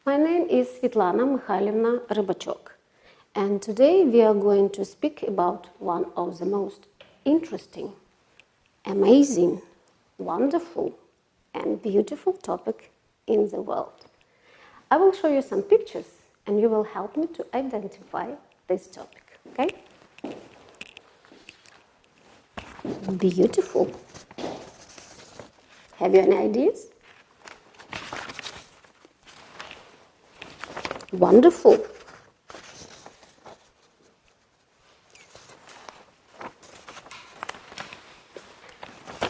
My name is Svetlana Mikhailovna Rybachok, and today we are going to speak about one of the most interesting, amazing, wonderful, and beautiful topic in the world. I will show you some pictures, and you will help me to identify this topic, okay? Beautiful. Have you any ideas? Wonderful.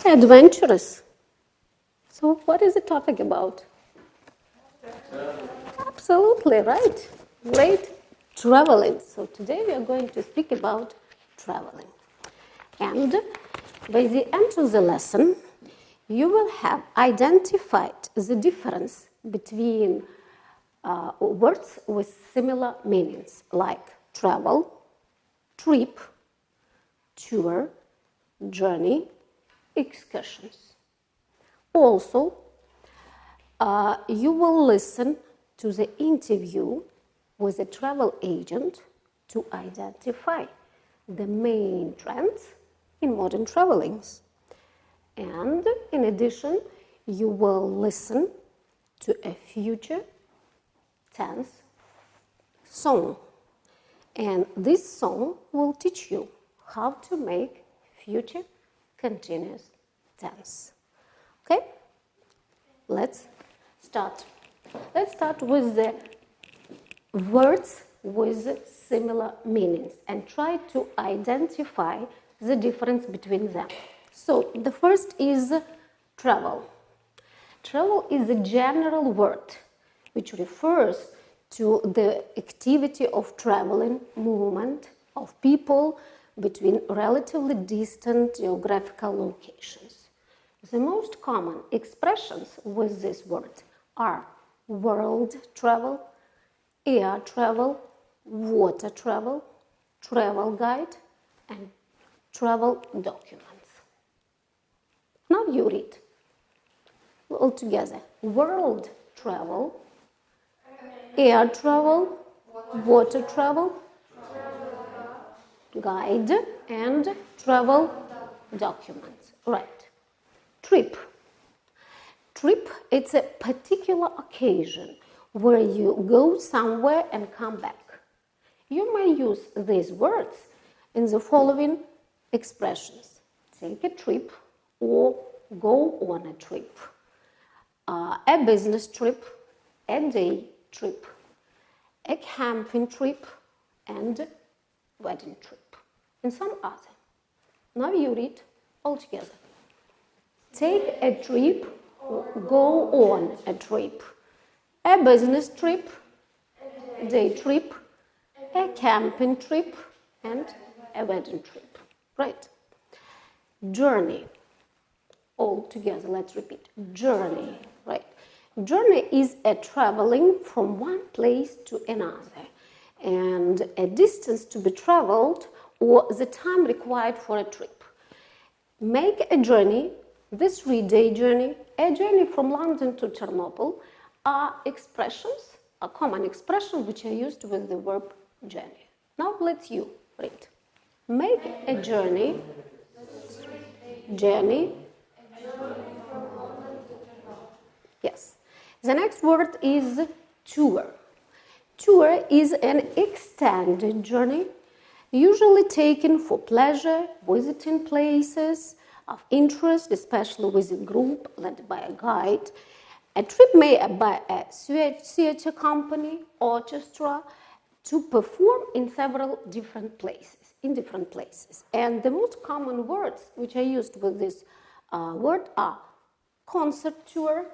Adventurous. So what is the topic about? Absolutely right. Great. Traveling. So today we are going to speak about traveling. And by the end of the lesson, you will have identified the difference between words with similar meanings like travel, trip, tour, journey, excursions. Also, you will listen to the interview with a travel agent to identify the main trends in modern travelings. And in addition, you will listen to a future tense song. And this song will teach you how to make future continuous tense. Okay? Let's start. Let's start with the words with similar meanings and try to identify the difference between them. So, the first is travel. Travel is a general word which refers to the activity of traveling, movement of people between relatively distant geographical locations. The most common expressions with this word are world travel, air travel, water travel, travel guide, and travel documents. Now you read all together. World travel, air travel, water travel, guide, and travel documents. Right. Trip. Trip, it's a particular occasion where you go somewhere and come back. You may use these words in the following expressions. Take a trip or go on a trip. A business trip, a day trip, a camping trip, and wedding trip, and some other. Now you read all together. Take a trip, go on a trip. A business trip, day trip, a camping trip, and a wedding trip. Right. Journey. All together, let's repeat. Journey. Right. Journey is a traveling from one place to another, and a distance to be traveled or the time required for a trip. Make a journey, this 3-day journey, a journey from London to Ternopil are expressions, a common expression which are used with the verb journey. Now let's you read. Make a journey, journey. Yes. The next word is tour. Tour is an extended journey, usually taken for pleasure, visiting places of interest, especially with a group led by a guide. A trip made by a theater company, orchestra, to perform in several different places, And the most common words which are used with this word are concert tour,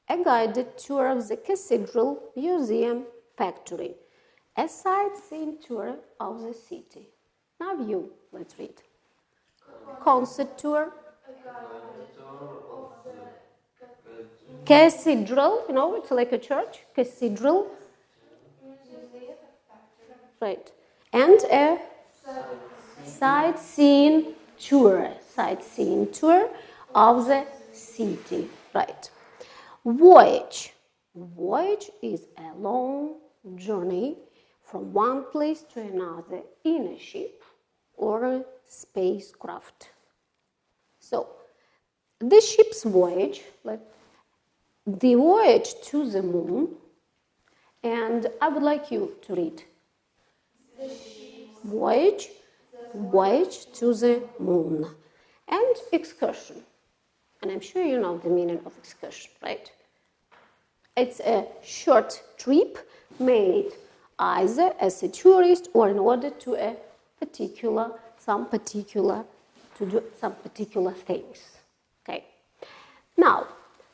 a guided tour of the cathedral, museum, factory, a sightseeing tour of the city. Now you, let's read. Concert tour, cathedral, you know, it's like a church, cathedral, right, and a sightseeing tour of the city, right. Voyage. Voyage is a long journey from one place to another in a ship or a spacecraft. So, the ship's voyage, the voyage to the moon, and I would like you to read. Voyage to the moon. And excursion. And I'm sure you know the meaning of excursion, right? It's a short trip made either as a tourist or in order to do some particular things. Okay. Now,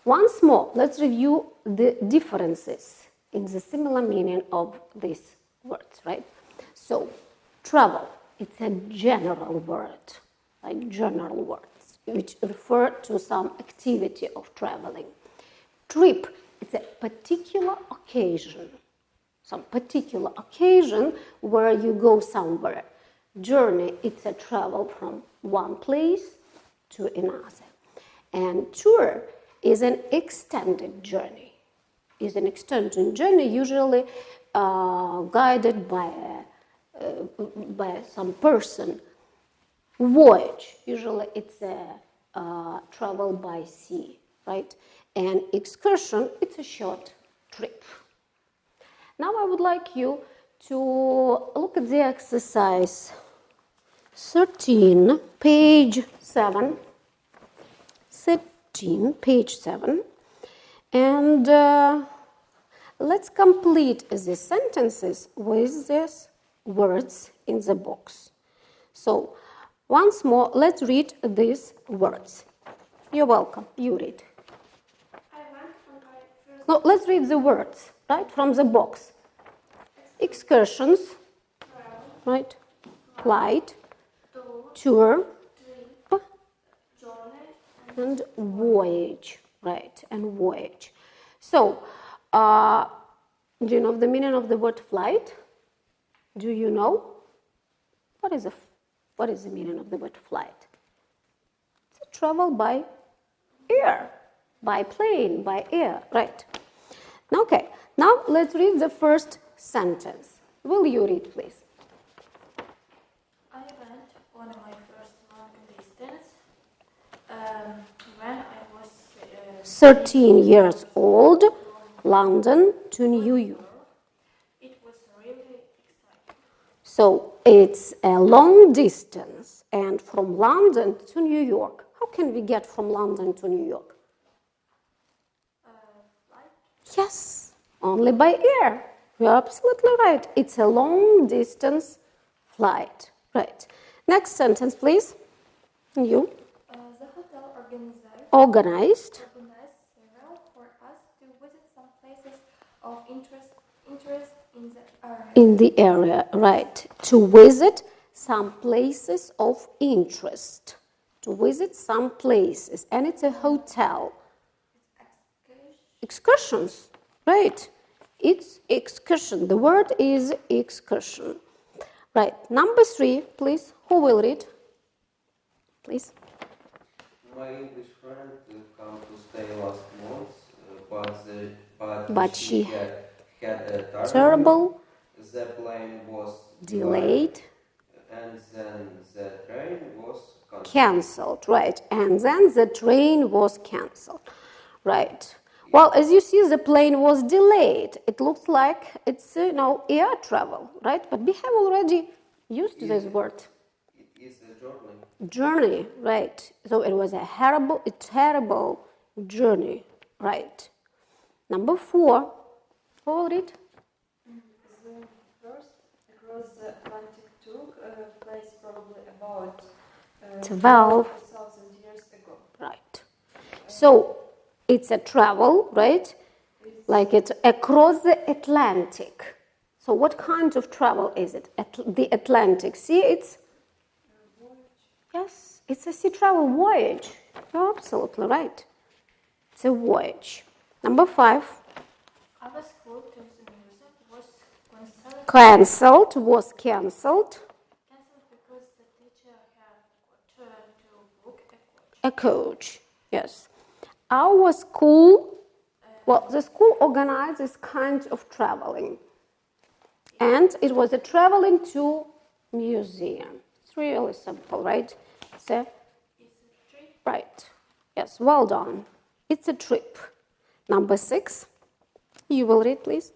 once more, let's review the differences in the similar meaning of these words, right? So, travel, it's a general word, like general words, which refer to some activity of traveling. Trip, it's a particular occasion, some particular occasion where you go somewhere. Journey, it's a travel from one place to another. And tour is an extended journey. Usually guided by some person. Voyage, usually it's a travel by sea, right? And excursion, it's a short trip. Now I would like you to look at the exercise 13, page 7. 13, page 7. And let's complete the sentences with these words in the box. So, once more, let's read these words. You're welcome. You read. No, let's read the words, right, from the box. Excursions, right, flight, tour, and voyage, right, and voyage. So, do you know the meaning of the word flight? Do you know? What is the meaning of the word flight? It's a travel by air, by plane, by air, right? Okay, now let's read the first sentence. Will you read, please? I went on my first long distance when I was 13 years old, London to New York. It was really exciting. So it's a long distance, and from London to New York. How can we get from London to New York? Flight? Yes, only by air. You're absolutely right. It's a long distance flight. Right. Next sentence, please. You. The hotel Organized several for us to visit some places of interest in the area. In the area, right. To visit some places of interest. To visit some places. And it's a hotel. Excursions, right. It's excursion. The word is excursion. Right. Number 3, please. Who will read? Please. My English friend came to stay last month, but she had a terrible. The plane was Delayed. And then the train was cancelled. Right. And then the train was cancelled. Right. Well, as you see, the plane was delayed. It looks like it's, air travel, right? But we have already used this word. It is a journey. Journey, right. So it was a terrible journey, right. Number 4, who will read? The first across the Atlantic took place probably about 12,000 years ago. Right. So it's a travel, right? Like it's across the Atlantic. So what kind of travel is it? The Atlantic. See, it's... Yes, it's a sea travel voyage. You're absolutely right. It's a voyage. Number 5. Our school to the museum was cancelled. Was cancelled. Cancelled because the teacher had to book A coach, yes. Our school Well, the school organized this kind of traveling. And it was a traveling to museum. It's really simple, right? It's a trip. Right. Yes, well done. It's a trip. Number 6. You will read, please.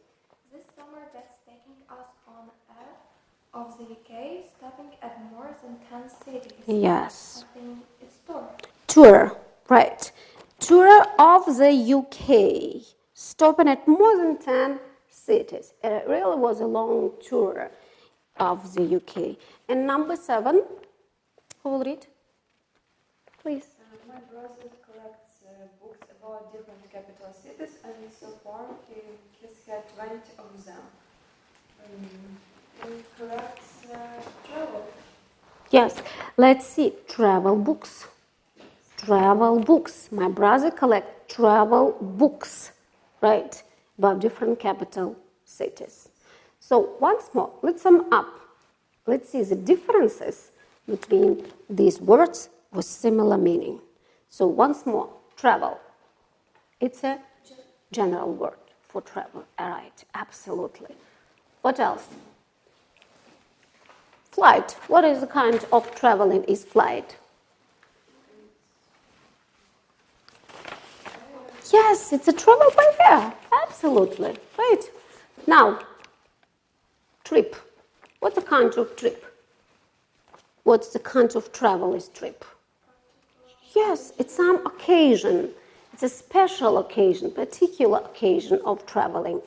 This summer that's taking us on a of the UK, stopping at more than 10 cities. Yes. I think it's tour. Tour. Right. Tour of the UK. Stopping at more than 10 cities. It really was a long tour of the UK. And number 7. Who will read? Please. My brother collects books about different capital cities, and so far he's had 20 of them. He collects travel. Yes, let's see. Travel books. Travel books. My brother collects travel books, right, about different capital cities. So once more, let's sum up. Let's see the differences between these words with similar meaning. So once more, travel. It's a general word for travel. All right, absolutely. What else? Flight. What is the kind of traveling is flight? Yes, it's a travel by air. Absolutely. Right. Now, trip. What's the kind of trip? What's the kind of travel is trip? Yes, it's some occasion. It's a special occasion, particular occasion of traveling.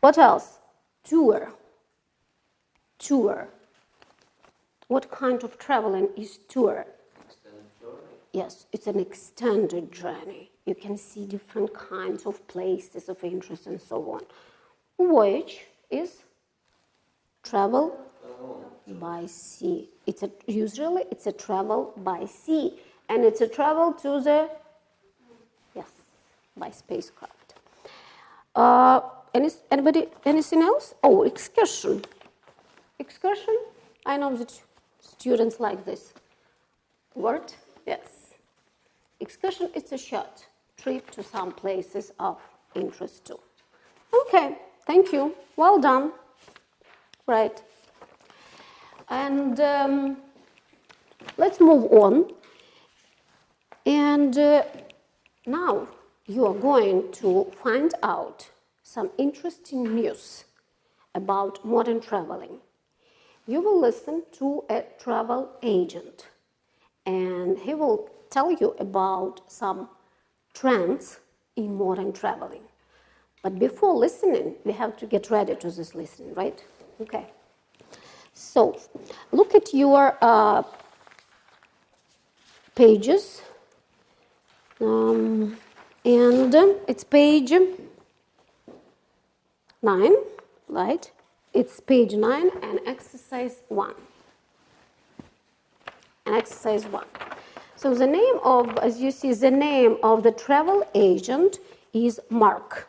What else? Tour. Tour. What kind of traveling is tour? Extended journey. Yes, it's an extended journey. You can see different kinds of places of interest and so on. Voyage is travel by sea. Usually it's a travel by sea, and it's a travel to the by spacecraft. Anybody? Anything else? Oh, excursion. Excursion. I know that students like this word. Yes. Excursion is a short trip to some places of interest too. Okay. Thank you. Well done. Right. And let's move on. And now you are going to find out some interesting news about modern traveling. You will listen to a travel agent, and he will tell you about some trends in modern traveling. But before listening, we have to get ready to this listening, right? Okay. So, look at your pages, and it's page 9, right? It's page 9 and exercise 1. And exercise 1. So the name of, as you see, the name of the travel agent is Mark.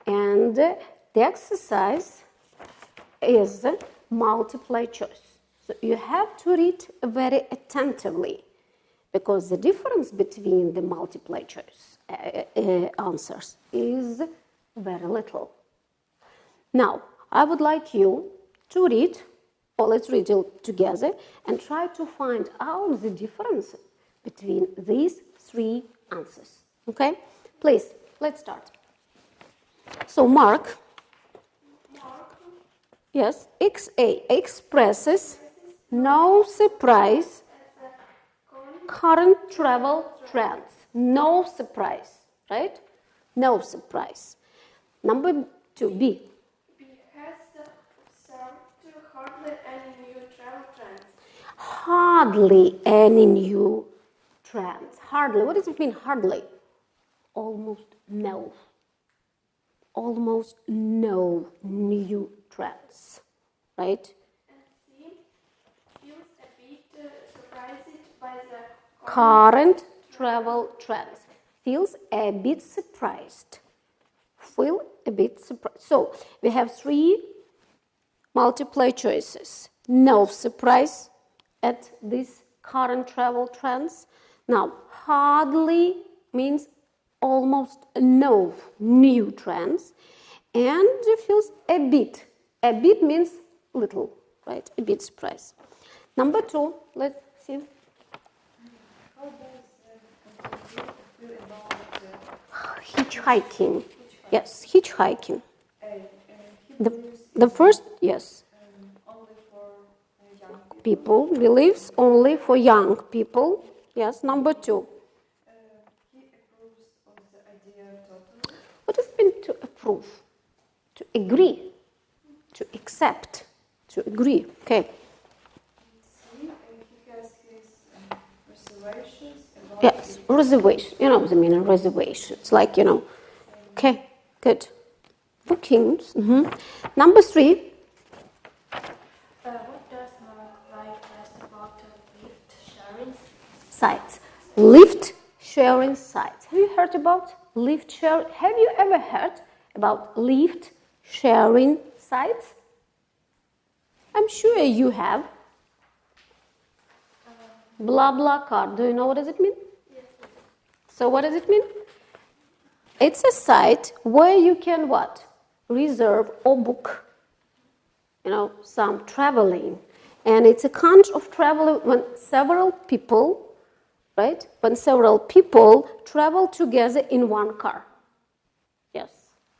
And the exercise is multiple choice. So you have to read very attentively, because the difference between the multiple choice answers is very little. Now, I would like you to read, or let's read it together, and try to find out the difference between these 3 answers. Okay? Please, let's start. So, Mark, yes, XA expresses no surprise current travel trends. No surprise, right? No surprise. Number 2, B. B has hardly any new travel trends. Hardly any new trends. Hardly. What does it mean, hardly? Almost no. Almost no new trends, right? And C feels a bit surprised by the Current travel trends. Feels a bit surprised. Feel a bit surprised. So, we have 3 multiple choices. No surprise at these current travel trends. Now, hardly means almost no new trends and feels a bit. A bit means little, right? A bit surprised. Number 2, let's see. How does feel about Hitchhiking. Yes, hitchhiking. he The, believes the first, yes, only for young people believes only for young people. Yes, number 2. He approves of the idea totally. What does it mean to approve? To agree, to accept, to agree. Okay. C, he has his reservations about Yes, reservation. You know the meaning of reservation. It's like, Okay, good. Bookings. Number 3. What does Mark like best about lift sharing? Sites. Lift sharing sites. Have you heard about lift sharing? Have you ever heard about lift sharing sites? I'm sure you have. BlaBlaCar. Do you know what does it mean? Yes. So what does it mean? It's a site where you can what? Reserve or book, some traveling. And it's a kind of travel when several people, right? When several people travel together in one car. Yes,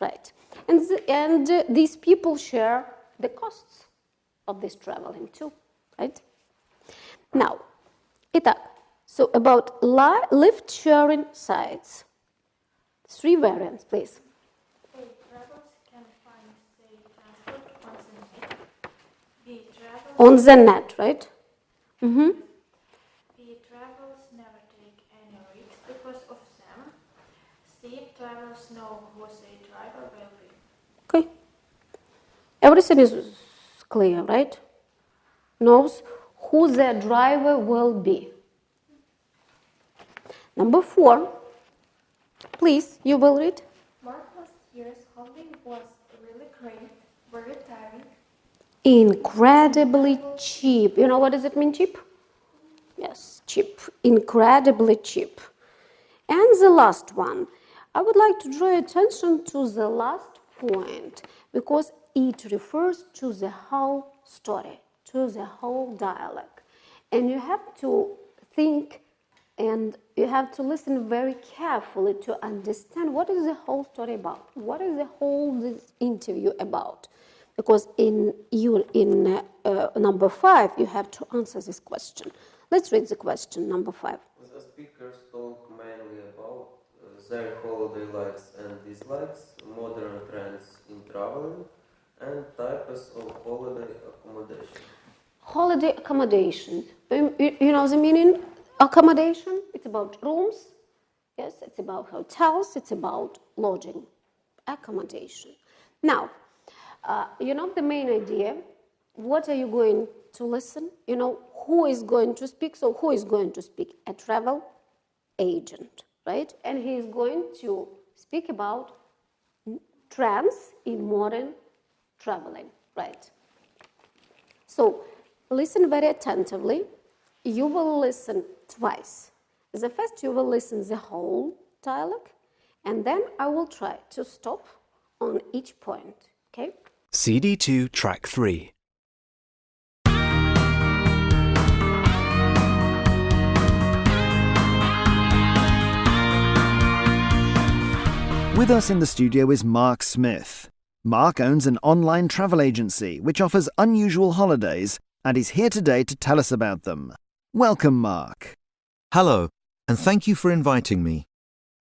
right. And these people share the costs of this traveling too, right? Now, so about lift sharing sites. 3 variants, please. A. Travelers can find safe transport on the net. B. Travelers On the net, right? B. Travelers never take any risks because of them. C. Travelers know who the driver will be. Okay. Everything is clear, right? Knows who the driver will be. Number 4. Please, you will read. Mark last year's holiday was really great, very tiring. Incredibly cheap. You know what does it mean, cheap? Yes, cheap. Incredibly cheap. And the last one. I would like to draw your attention to the last point because it refers to the whole story, to the whole dialogue. And you have to think and you have to listen very carefully to understand what is the whole story about. What is the whole this interview about? Because in number 5, you have to answer this question. Let's read the question, number 5. The speakers talk mainly about their holiday likes and dislikes, modern trends in traveling, and types of holiday accommodation. Holiday accommodation. You know the meaning? Accommodation. It's about rooms. Yes, it's about hotels. It's about lodging. Accommodation. Now, the main idea. What are you going to listen? Who is going to speak? So who is going to speak? A travel agent, right? And he is going to speak about trends in modern traveling, right? So listen very attentively. You will listen twice. The first you will listen the whole dialogue, and then I will try to stop on each point, okay? CD2 Track 3. With us in the studio is Mark Smith. Mark owns an online travel agency which offers unusual holidays and is here today to tell us about them. Welcome, Mark. Hello, and thank you for inviting me.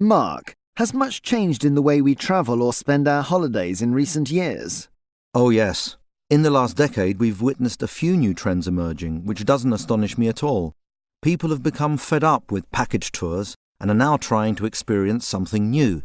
Mark, has much changed in the way we travel or spend our holidays in recent years? Oh yes, in the last decade we've witnessed a few new trends emerging, which doesn't astonish me at all. People have become fed up with package tours and are now trying to experience something new.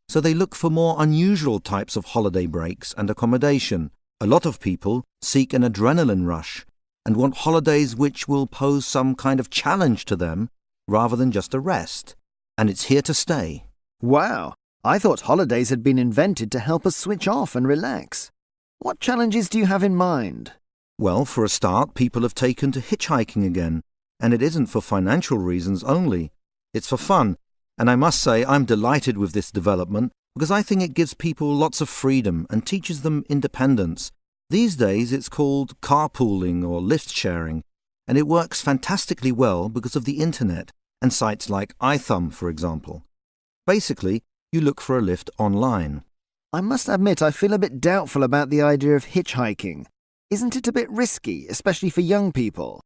So they look for more unusual types of holiday breaks and accommodation. A lot of people seek an adrenaline rush and want holidays which will pose some kind of challenge to them rather than just a rest. And it's here to stay. Wow, I thought holidays had been invented to help us switch off and relax. What challenges do you have in mind? Well, for a start, people have taken to hitchhiking again. And it isn't for financial reasons only. It's for fun, And I must say I'm delighted with this development because I think it gives people lots of freedom and teaches them independence. These days it's called carpooling or lift sharing, and it works fantastically well because of the internet and sites like iThumb, for example. Basically, you look for a lift online. I must admit I feel a bit doubtful about the idea of hitchhiking. Isn't it a bit risky, especially for young people?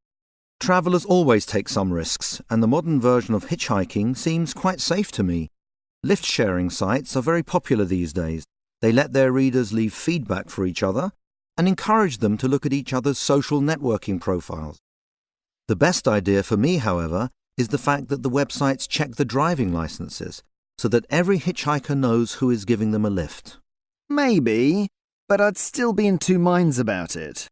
Travellers always take some risks, and the modern version of hitchhiking seems quite safe to me. Lift-sharing sites are very popular these days. They let their readers leave feedback for each other and encourage them to look at each other's social networking profiles. The best idea for me, however, is the fact that the websites check the driving licenses so that every hitchhiker knows who is giving them a lift. Maybe, but I'd still be in two minds about it.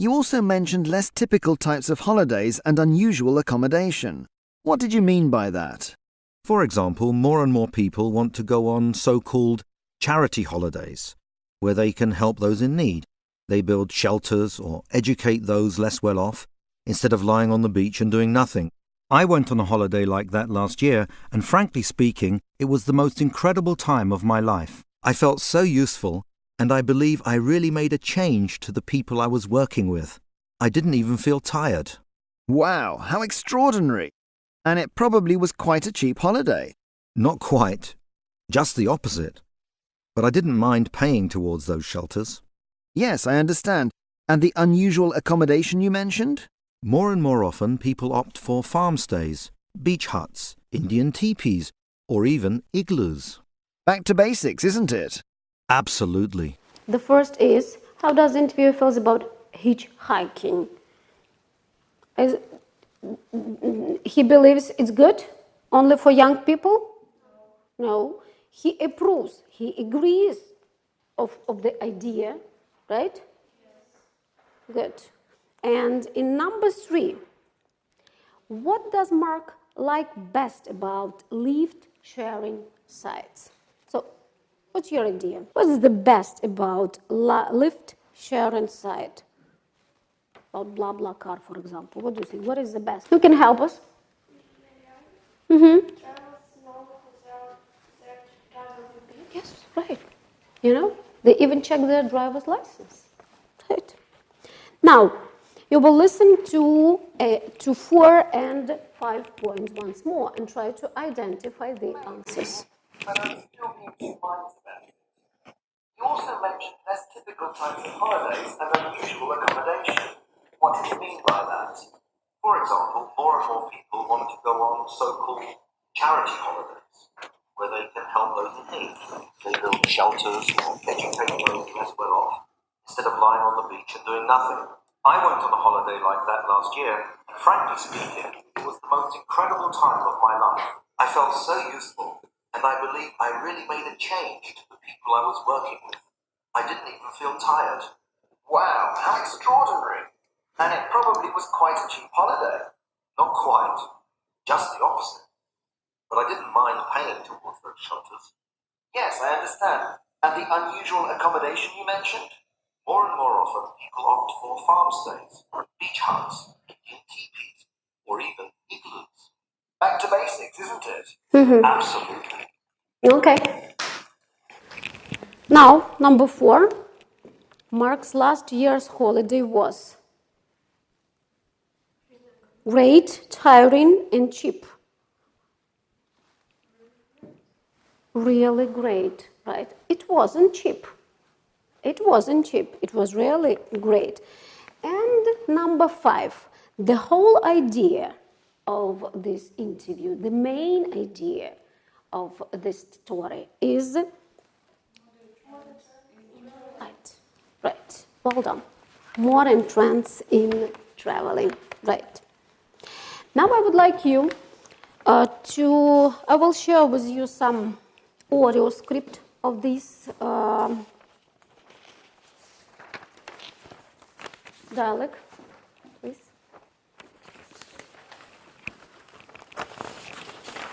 You also mentioned less typical types of holidays and unusual accommodation. What did you mean by that? For example, more and more people want to go on so-called charity holidays, where they can help those in need. They build shelters or educate those less well off, instead of lying on the beach and doing nothing. I went on a holiday like that last year, and frankly speaking, it was the most incredible time of my life. I felt so useful, and I believe I really made a change to the people I was working with. I didn't even feel tired. Wow, how extraordinary! And it probably was quite a cheap holiday. Not quite. Just the opposite. But I didn't mind paying towards those shelters. Yes, I understand. And the unusual accommodation you mentioned? More and more often, people opt for farm stays, beach huts, Indian teepees, or even igloos. Back to basics, isn't it? Absolutely. The first is, how does the interviewer feels about hitchhiking? He believes it's good only for young people? No. He approves, he agrees of the idea, right? Yes. Good. And in number 3, what does Mark like best about lift-sharing sites? So, what's your idea? What is the best about lift-sharing site? About BlaBlaCar, for example. What do you think? What is the best? Who can help us? Yes, right. You know, they even check their driver's license. Right. Now, you will listen to 4 and 5 points once more and try to identify the answers. But I'm still being two minds about it. You also mentioned less typical types of holidays and unusual accommodation. What do you mean by that? For example, more and more people want to go on so-called charity holidays, where they can help those in need. They build shelters or educate those less well off, instead of lying on the beach and doing nothing. I went on a holiday like that last year, and frankly speaking, it was the most incredible time of my life. I felt so useful, and I believe I really made a change to the people I was working with. I didn't even feel tired. Wow, how extraordinary! And it probably was quite a cheap holiday. Not quite, just the opposite. But I didn't mind paying towards those shelters. Yes, I understand. And the unusual accommodation you mentioned? More and more often, people opt for farm stays, beach huts, Indian teepees, or even igloos. Back to basics, isn't it? Absolutely. Okay. Now, number 4. Mark's last year's holiday was great, tiring, and cheap. Really great, right? It wasn't cheap. It wasn't cheap. It was really great. And number 5, the whole idea of this interview, the main idea of this story is right. Well done. Modern trends in traveling. Right. Now I would like you I will share with you some audio script of this dialogue, please.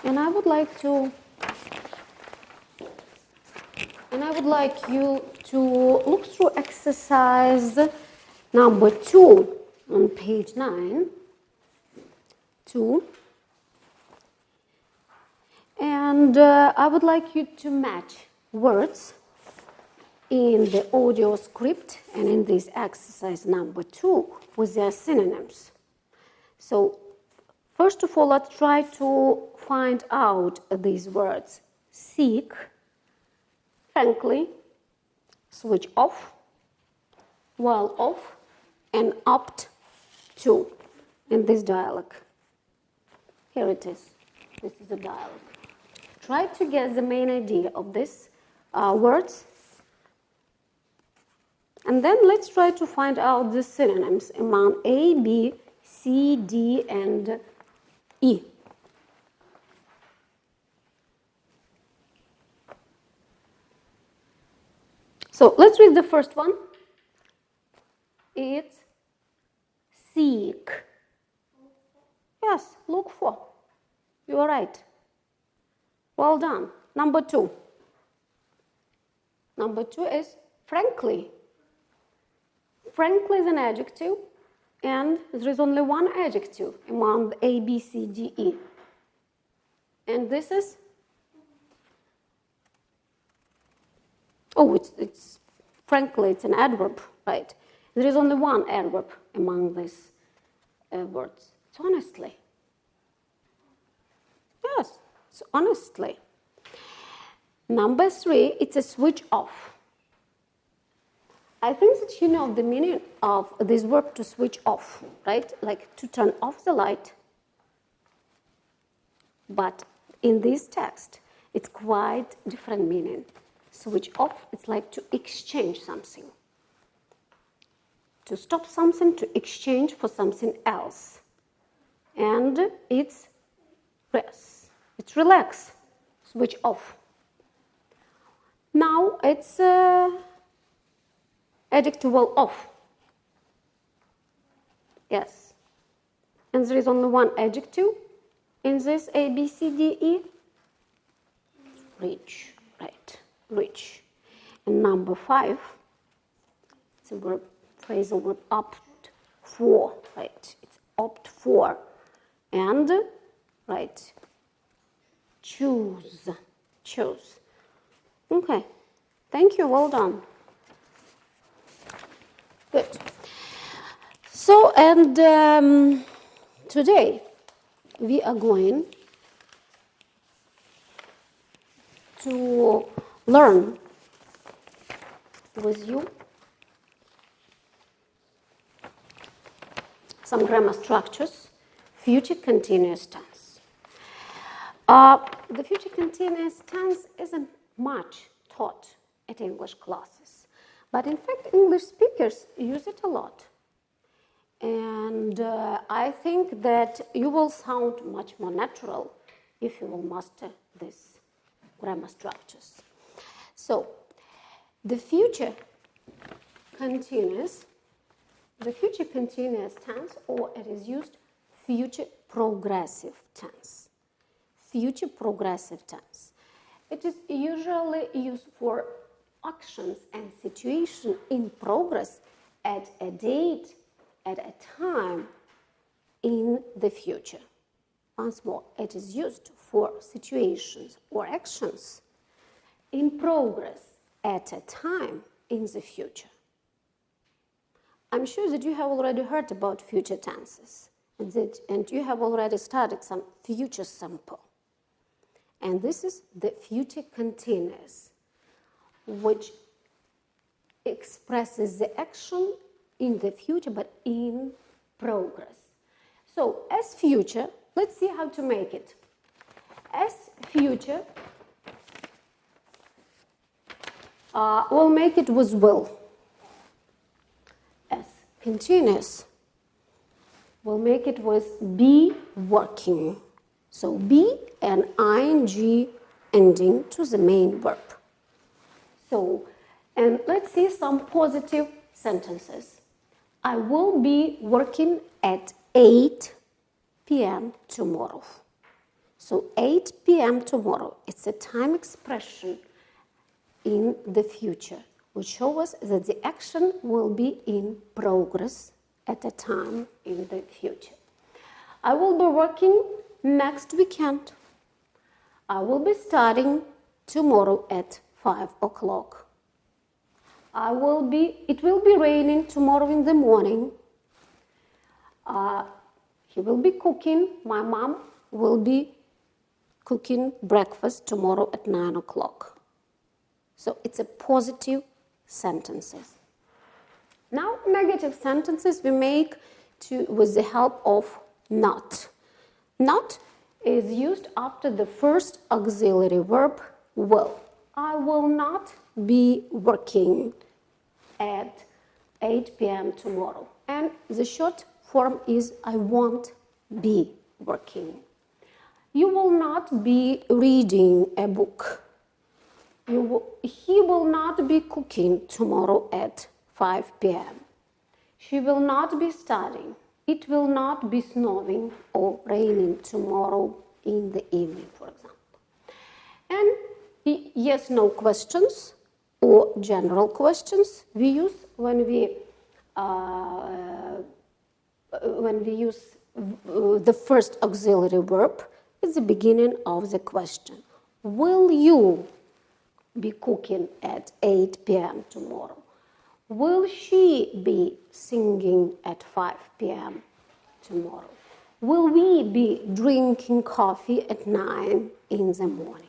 And I would like you to look through exercise number 2 on page 9. 2. And I would like you to match words in the audio script and in this exercise number 2 with their synonyms. So, first of all, let's try to find out these words. Seek, frankly, switch off, well off, and opt to in this dialogue. Here it is. This is a dialogue. Try to get the main idea of these words. And then let's try to find out the synonyms among A, B, C, D, and E. So let's read the first one. It's seek. Yes, look for. You are right. Well done. Number 2. Number 2 is frankly. Frankly is an adjective, and there is only one adjective among the A, B, C, D, E. And this is, it's frankly, it's an adverb, right? There is only one adverb among these words. It's honestly. Yes, it's honestly. Number 3, it's a switch off. I think that you know the meaning of this verb to switch off, right? Like to turn off the light. But in this text, it's quite different meaning. Switch off, it's like to exchange something. To stop something, to exchange for something else. And it's rest. It's relax. Switch off. Now it's adjective well off. Yes. And there is only one adjective in this A, B, C, D, E. Reach. Right. Reach. And number 5, it's a verb, phrasal verb opt for. Right. It's opt for. And, right, choose. Choose. Okay. Thank you. Well done. Good. So, and today we are going to learn with you some grammar structures, future continuous tense. The future continuous tense isn't much taught at English classes. But in fact, English speakers use it a lot. And I think that you will sound much more natural if you will master these grammar structures. So, the future continuous tense, or it is used future progressive tense. Future progressive tense. It is usually used for actions and situation in progress at a date, at a time in the future. Once more, it is used for situations or actions in progress at a time in the future. I'm sure that you have already heard about future tenses and you have already studied some future simple. And this is the future continuous, which expresses the action in the future, but in progress. So, as future, let's see how to make it. As future, we'll make it with will. As continuous, we'll make it with be working. So, be and ing ending to the main verb. So, and let's see some positive sentences. I will be working at 8 p.m. tomorrow. So 8 p.m. tomorrow, it's a time expression in the future, which shows us that the action will be in progress at a time in the future. I will be working next weekend. I will be studying tomorrow at 5 o'clock. It will be raining tomorrow in the morning. He will be cooking. My mom will be cooking breakfast tomorrow at 9 o'clock. So it's a positive sentences. Now negative sentences we make with the help of not. Not is used after the first auxiliary verb will. I will not be working at 8 p.m. tomorrow. And the short form is I won't be working. You will not be reading a book. He will not be cooking tomorrow at 5 p.m. She will not be studying. It will not be snowing or raining tomorrow in the evening, for example. And yes/no questions or general questions we use when we use the first auxiliary verb at the beginning of the question. Will you be cooking at 8 p.m. tomorrow? Will she be singing at 5 p.m. tomorrow? Will we be drinking coffee at 9 in the morning?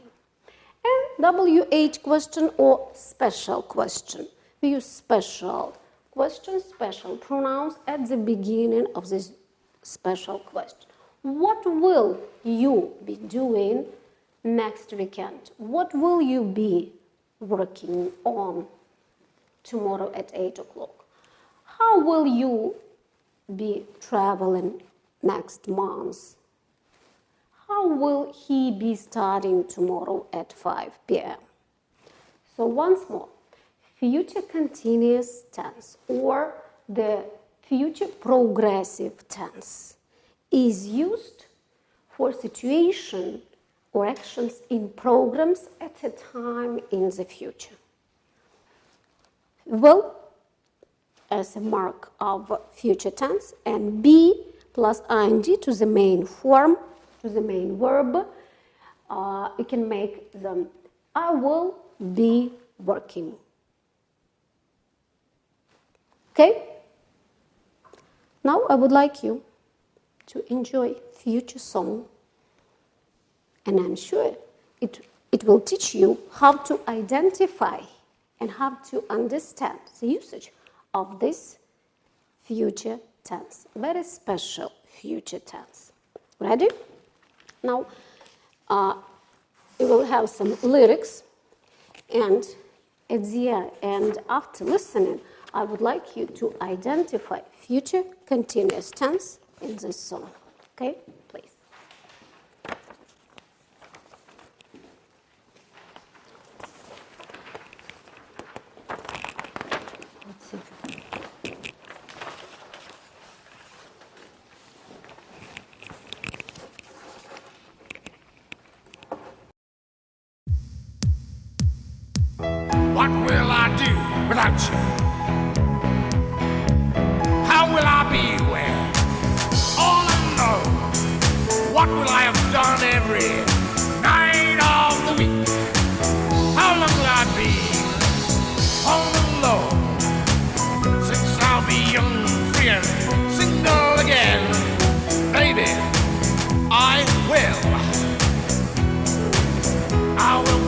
And WH question or special question. We use special question, special pronouns at the beginning of this special question. What will you be doing next weekend? What will you be working on tomorrow at 8 o'clock? How will you be traveling next month? How will he be studying tomorrow at 5 p.m.? So once more, future continuous tense or the future progressive tense is used for situation or actions in programs at a time in the future. Will as a mark of future tense and be plus ing to the main form, to the main verb. You can make them I will be working. Okay? Now I would like you to enjoy future song, and I'm sure it will teach you how to identify and how to understand the usage of this future tense, very special future tense. Ready? Now, you will have some lyrics, and at the end, after listening, I would like you to identify future continuous tense in this song. Okay? Please. Let's see. What will I do without you? How will I be where? All alone. What will I have done every night of the week? How long will I be home alone? Since I'll be young, free and single again. Baby, I will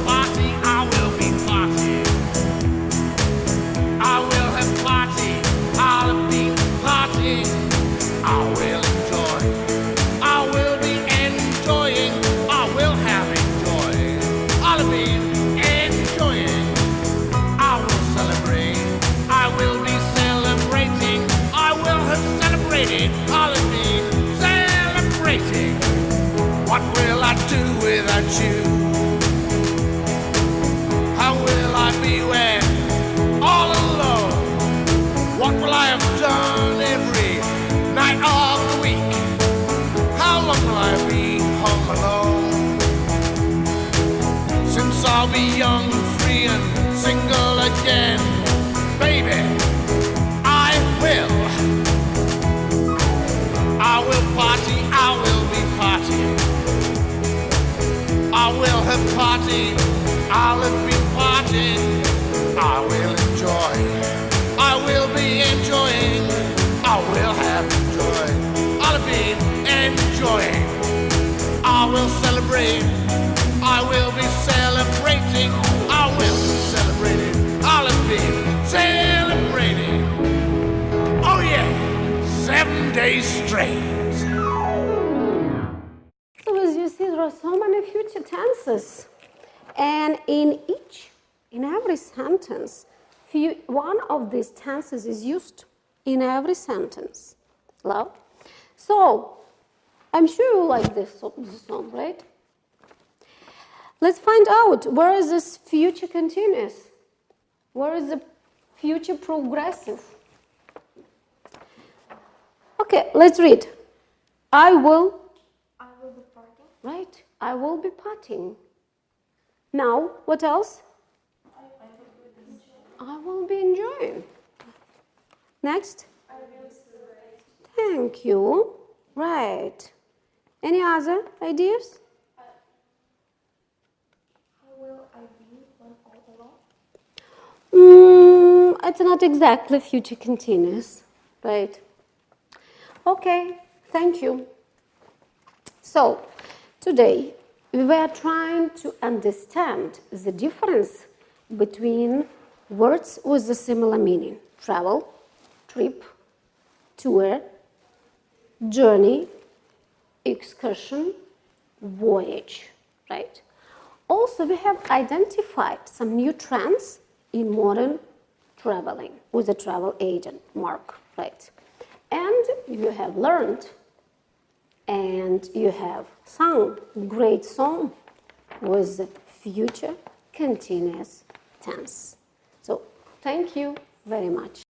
party, I will be party. I will have party, I'll have been partying. I will enjoy, I will be enjoying, I will have enjoyed. I'll have been enjoying, I will celebrate, I will be celebrating. I will have celebrated, I'll have been celebrating. What will I do without you? How will I be when all alone? What will I have done every night of the week? How long will I be home alone? Since I'll be young, free and single again. Baby, I will party, I will be partying. I will a party. I'll have been partying. I will enjoy. I will be enjoying. I will have enjoyed. I'll have been enjoying. I will celebrate. I will be celebrating. I will be celebrating. I'll have been celebrating. Oh yeah, 7 days straight. So as you see, there are so many future tenses, and in every sentence, one of these tenses is used in every sentence. Hello? So, I'm sure you like this song, right? Let's find out, where is this future continuous? Where is the future progressive? Okay, let's read. I will be partying. Right, I will be partying. Now, what else? I will be enjoying. Next? I will celebrate. Thank you. Right. Any other ideas? How will I be when all alone? It's not exactly future continuous, right? Okay, thank you. So, today we were trying to understand the difference between words with a similar meaning. Travel, trip, tour, journey, excursion, voyage, right? Also, we have identified some new trends in modern traveling with a travel agent, Mark, right? And you have learned and you have sung a great song with the future continuous tense. So, thank you very much.